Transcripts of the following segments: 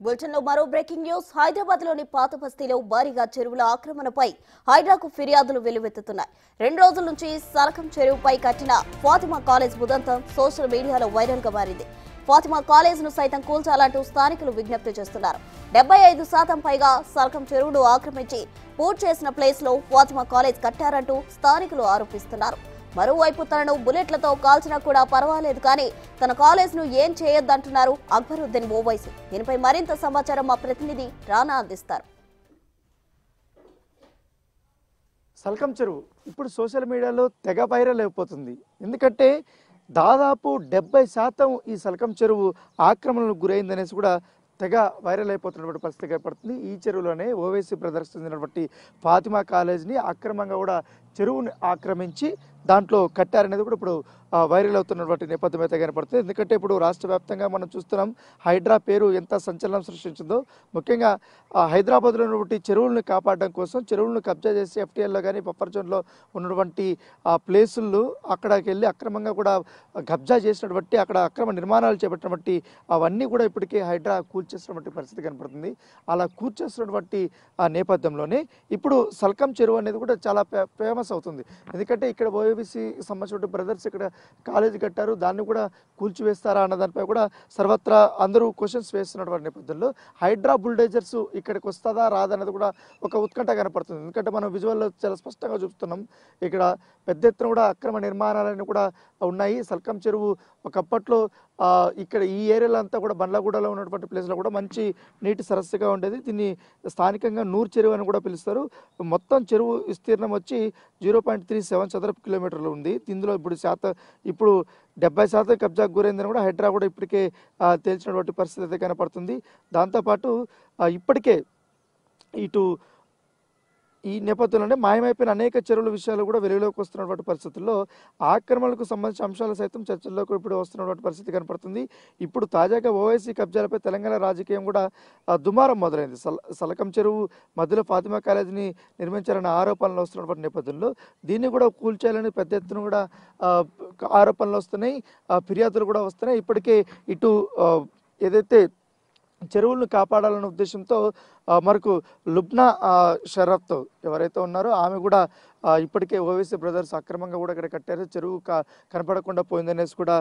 బులెటిన్లో మరో breaking news. హైదరాబాద్లోని పాత బస్తీలో భారీగా చెరువుల ఆక్రమణపై హైడ్రాకు ఫిర్యాదులు వెల్లువెత్తుతున్నాయి. 2 రోజుల నుంచి సలకం చెరువుపై కట్టిన ఫాతిమా కాలేజ్ ఉదంతం సోషల్ మీడియాలో వైరల్ గా మారింది. ఫాతిమా కాలేజ్ ను సైతం కూల్చాలంటూ స్థానికులు విజ్ఞప్తి చేస్తున్నారు. 75% పైగా సలకం చెరువును ఆక్రమించి పూర్తి చేసిన ప్లేస్ లో ఫాతిమా కాలేజ్ కట్టారంటూ స్థానికులు ఆరోపిస్తున్నారు. మరోవైపు తనను బుల్లెట్లతో కాల్చినా కూడా పర్వాలేదు, కానీ తన కాలేజ్ ను ఏం చేయొద్దంటున్నారు అక్బరుద్దీన్ ఓవైసీ. దీనిపై మరింత సమాచారం మా ప్రతినిధి రానా అందిస్తారు. సల్కం చెరువు ఇప్పుడు సోషల్ మీడియాలో తెగ వైరల్ అయిపోతుంది. ఎందుకంటే దాదాపు 70% ఈ సల్కం చెరువు ఆక్రమణకు గురైందనేసి కూడా తెగ వైరల్ అయిపోతున్నటువంటి పరిస్థితి ఏర్పడుతుంది. ఈ చెరువులోనే ఓవైసీ బ్రదర్స్ చెందినటువంటి ఫాతిమా కాలేజ్ని అక్రమంగా కూడా చెరువుని ఆక్రమించి దాంట్లో కట్టారనేది కూడా ఇప్పుడు వైరల్ అవుతున్నటువంటి నేపథ్యం అయితే కనపడుతుంది. ఎందుకంటే ఇప్పుడు రాష్ట్ర వ్యాప్తంగా మనం చూస్తున్నాం హైడ్రా పేరు ఎంత సంచలనం సృష్టించిందో. ముఖ్యంగా హైదరాబాద్లో ఉన్నటువంటి చెరువులను కాపాడడం కోసం చెరువులను కబ్జా చేసి ఎఫ్టీఎల్లో కానీ బఫర్ జోన్లో ఉన్నటువంటి ప్లేసులు అక్కడికి వెళ్ళి అక్రమంగా కూడా కబ్జా చేసినటువంటి అక్కడ అక్రమ నిర్మాణాలు చేపట్టినటువంటి అవన్నీ కూడా ఇప్పటికే హైడ్రా కూల్చేసినటువంటి పరిస్థితి కనపడుతుంది. అలా కూల్చేసినటువంటి నేపథ్యంలోనే ఇప్పుడు సల్కం చెరువు అనేది కూడా చాలా ఫేమస్ అవుతుంది. ఎందుకంటే ఇక్కడ ఓవైసీ సంబంధించిన బ్రదర్స్ ఇక్కడ కాలేజీ కట్టారు, దాన్ని కూడా కూల్చివేస్తారా అన్న దానిపై కూడా సర్వత్రా అందరూ క్వశ్చన్స్ వేస్తున్నటువంటి నేపథ్యంలో హైడ్రా బుల్డేజర్స్ ఇక్కడికి వస్తుందా రాదన్నది కూడా ఒక ఉత్కంఠ కనపడుతుంది. ఎందుకంటే మనం విజువల్లో చాలా స్పష్టంగా చూస్తున్నాం. ఇక్కడ పెద్ద ఎత్తున కూడా అక్రమ నిర్మాణాలన్నీ కూడా ఉన్నాయి. సల్కం చెరువు ఒకప్పట్లో ఇక్కడ ఈ ఏరియాలో అంతా కూడా బండ్లగూడలో ఉన్నటువంటి ప్లేస్లో కూడా మంచి నీటి సరస్సుగా ఉండేది. దీన్ని స్థానికంగా నూరు చెరువు అని కూడా పిలుస్తారు. మొత్తం చెరువు విస్తీర్ణం వచ్చి 0.37 చదరపు కిలోమీటర్లు ఉంది. ఇందులో ఇప్పుడు 70% కబ్జాకు గురైందని కూడా హైడ్రా కూడా ఇప్పటికే తేల్చినటువంటి పరిస్థితి అయితే కనపడుతుంది. దాంతోపాటు ఇప్పటికే ఇటు ఈ నేపథ్యంలోనే మాయమైపోయిన అనేక చెరువుల విషయాలు కూడా వెలుగులోకి వస్తున్నటువంటి పరిస్థితుల్లో ఆక్రమణలకు సంబంధించిన అంశాలు సైతం చర్చల్లోకి ఇప్పుడు వస్తున్నటువంటి పరిస్థితి కనపడుతుంది. ఇప్పుడు తాజాగా ఓవైసీ కబ్జాలపై తెలంగాణ రాజకీయం కూడా దుమారం మొదలైంది. సలకం చెరువు మధ్యలో ఫాతిమా కాలేజీని నిర్మించాలన్న ఆరోపణలు వస్తున్నటువంటి నేపథ్యంలో దీన్ని కూడా కూల్చేయాలని పెద్ద ఎత్తున కూడా ఆరోపణలు వస్తున్నాయి, ఫిర్యాదులు కూడా వస్తున్నాయి. ఇప్పటికే ఇటు ఏదైతే చెరువులను కాపాడాలన్న ఉద్దేశంతో మనకు లుబ్నా షరఫ్తో ఎవరైతే ఉన్నారో ఆమె కూడా ఇప్పటికే ఓవైసీ బ్రదర్స్ అక్రమంగా కూడా ఇక్కడ కట్టారు, చెరువు కనపడకుండా పోయిందనేసి కూడా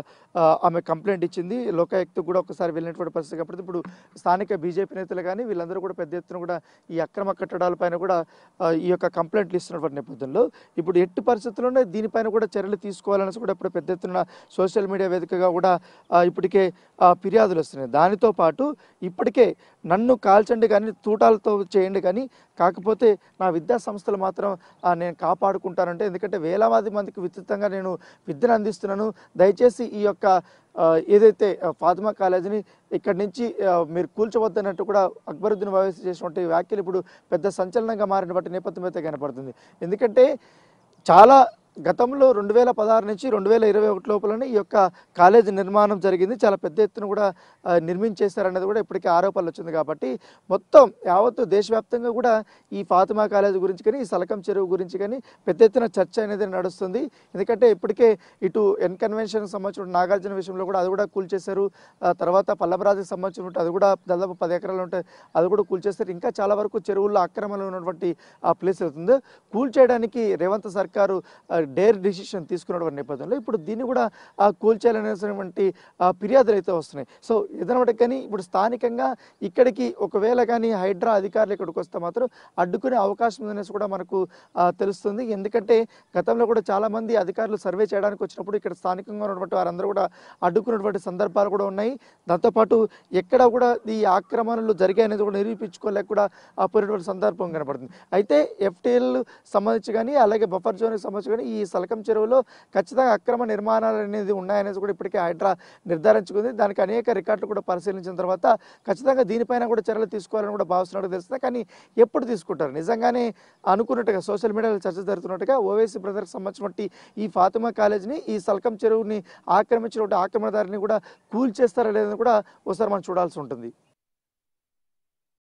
ఆమె కంప్లైంట్ ఇచ్చింది. లోకాయుక్త కూడా ఒకసారి వెళ్ళినటువంటి పరిస్థితి కాబట్టి ఇప్పుడు స్థానిక బీజేపీ నేతలు కానీ వీళ్ళందరూ కూడా పెద్ద ఎత్తున కూడా ఈ అక్రమ కట్టడాలపైన కూడా ఈ యొక్క కంప్లైంట్లు ఇస్తున్నటువంటి నేపథ్యంలో ఇప్పుడు ఎట్టి పరిస్థితుల్లోనే దీనిపైన కూడా చర్యలు తీసుకోవాలనేసి కూడా ఇప్పుడు పెద్ద ఎత్తున సోషల్ మీడియా వేదికగా కూడా ఇప్పటికే ఫిర్యాదులు వస్తున్నాయి. దానితో పాటు ఇప్పటికే నన్ను కాల్చండి కానీ తూటాలతో చేయండి కానీ కాకపోతే నా విద్యా సంస్థలు మాత్రం నేను కాపాడుకుంటానంటే, ఎందుకంటే వేలాది మందికి విస్తృతంగా నేను విద్యను అందిస్తున్నాను, దయచేసి ఈ యొక్క ఏదైతే ఫాతిమా కాలేజీని ఇక్కడి నుంచి మీరు కూల్చవద్దన్నట్టు కూడా అక్బరుద్దీన్ ఓవైసీ చేసినటువంటి వ్యాఖ్యలు ఇప్పుడు పెద్ద సంచలనంగా మారినటువంటి నేపథ్యం అయితే కనపడుతుంది. ఎందుకంటే చాలా గతంలో 2016 నుంచి 2021 లోపలనే ఈ యొక్క కాలేజీ నిర్మాణం జరిగింది. చాలా పెద్ద ఎత్తున కూడా నిర్మించేశారనేది కూడా ఇప్పటికే ఆరోపణలు వచ్చింది. కాబట్టి మొత్తం యావత్తు దేశవ్యాప్తంగా కూడా ఈ ఫాతిమా కాలేజీ గురించి కానీ ఈ సలకం చెరువు గురించి కానీ పెద్ద ఎత్తున చర్చ అనేది నడుస్తుంది. ఎందుకంటే ఇప్పటికే ఇటు ఎన్ కన్వెన్షన్కి సంబంధించిన నాగార్జున విషయంలో కూడా అది కూడా కూల్చేశారు. తర్వాత పల్లవరాజుకి సంబంధించిన అది కూడా దాదాపు 10 ఎకరాలు ఉంటాయి, అది కూడా కూల్చేస్తారు. ఇంకా చాలా వరకు చెరువుల్లో అక్రమంలో ఉన్నటువంటి ఆ ప్లేస్ అవుతుంది. కూల్చేయడానికి రేవంత్ సర్కారు డేర్ డిసిషన్ తీసుకున్నటువంటి నేపథ్యంలో ఇప్పుడు దీన్ని కూడా కూల్చేయాలనేటువంటి ఫిర్యాదులు అయితే వస్తున్నాయి. సో ఏదన్నమాట కానీ ఇప్పుడు స్థానికంగా ఇక్కడికి ఒకవేళ కానీ హైడ్రా అధికారులు ఇక్కడికి వస్తే మాత్రం అడ్డుకునే అవకాశం ఉందనేసి కూడా మనకు తెలుస్తుంది. ఎందుకంటే గతంలో కూడా చాలా మంది అధికారులు సర్వే చేయడానికి వచ్చినప్పుడు ఇక్కడ స్థానికంగా ఉన్నటువంటి వారందరూ కూడా అడ్డుకున్నటువంటి సందర్భాలు కూడా ఉన్నాయి. దాంతోపాటు ఎక్కడ కూడా ఈ ఆక్రమణలు జరిగాయనేది కూడా నిరూపించుకోలేక కూడా పోయినటువంటి సందర్భం కనపడుతుంది. అయితే ఎఫ్టీఎల్ సంబంధించి కానీ అలాగే బఫర్ జోన్కి సంబంధించి కానీ ఈ సలకం చెరువులో ఖచ్చితంగా అక్రమ నిర్మాణాలు అనేది ఉన్నాయనేది కూడా ఇప్పటికే హైడ్రా నిర్ధారించుకుంది. దానికి అనేక రికార్డులు కూడా పరిశీలించిన తర్వాత ఖచ్చితంగా దీనిపైన కూడా చర్యలు తీసుకోవాలని కూడా భావిస్తున్నట్టు తెలుస్తుంది. కానీ ఎప్పుడు తీసుకుంటారు? నిజంగానే అనుకున్నట్టుగా సోషల్ మీడియాలో చర్చ జరుగుతున్నట్టుగా ఓవైసీ బ్రదర్కి సంబంధించినటువంటి ఈ ఫాతిమా కాలేజీని ఈ సల్కం చెరువుని ఆక్రమించినటువంటి ఆక్రమణదారిని కూడా కూల్చేస్తారా లేదని కూడా ఒకసారి మనం చూడాల్సి ఉంటుంది.